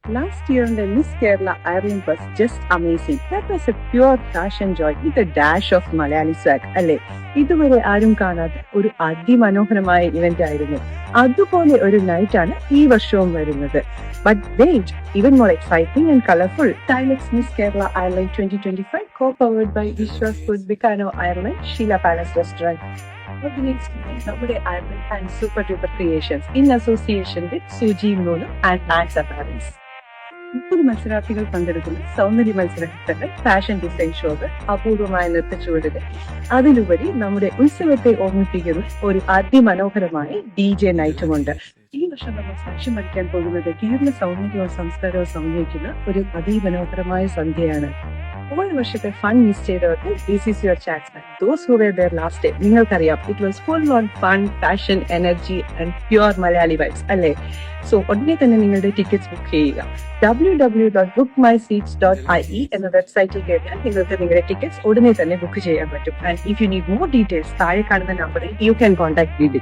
Last year, the Miss Kerala Ireland was just amazing. That was a pure fashion joy with a dash of Malayali swag. അല്ലേ ഇതുവരെ ആരും കാണാത്ത ഒരു അതിമനോഹരമായ event ആയിരുന്നു. അതുപോലെ ഒരു നൈറ്റാണ് ഈ വർഷവും വരുന്നത്. But wait, even more exciting and colorful. Tilex Miss Kerala Ireland 2025, co-powered by Vishwas Food Vicano Ireland, Sheila Palace Restaurant. നമ്മുടെ Ireland and Super Duper Creations in association with Suji Mono and Max Apparels. 30 മത്സരാർത്ഥികൾ പങ്കെടുക്കുന്ന സൗന്ദര്യ മത്സരങ്ങൾ, fashion design ഷോകൾ, അപൂർവമായ നൃത്തച്ചുവടുകൾ, അതിലുപരി നമ്മുടെ ഉത്സവത്തെ ഓർമ്മിപ്പിക്കുന്ന ഒരു അതിമനോഹരമായ DJ നൈറ്റുമുണ്ട്. ഈ വർഷം നമ്മൾ സാക്ഷ്യം വഹിക്കാൻ പോകുന്നത് കേരള സൗന്ദര്യവും സംസ്കാരവും സംയോജിക്കുന്ന ഒരു അതിമനോഹരമായ സന്ധ്യയാണ്. ഒരു വർഷത്തെ ഫൺ മിസ് ചെയ്തവർക്ക് this is your chance. Those who were there last day, നിങ്ങൾക്കറിയാം it was full on fun, passion, energy and pure Malayali vibes അല്ലേ? സോ ഉടനെ തന്നെ നിങ്ങളുടെ ടിക്കറ്റ്സ് ബുക്ക് ചെയ്യുക. www.bookmyseats.ie എന്ന വെബ്സൈറ്റിൽ കയറിയാൽ നിങ്ങൾക്ക് നിങ്ങളുടെ ടിക്കറ്റ്സ് ഉടനെ തന്നെ ബുക്ക് ചെയ്യാൻ പറ്റും. And if you need more details, താഴെ കാണുന്ന നമ്പറിൽ യു ക്യാൻ കോൺടാക്ട് വിത്ത്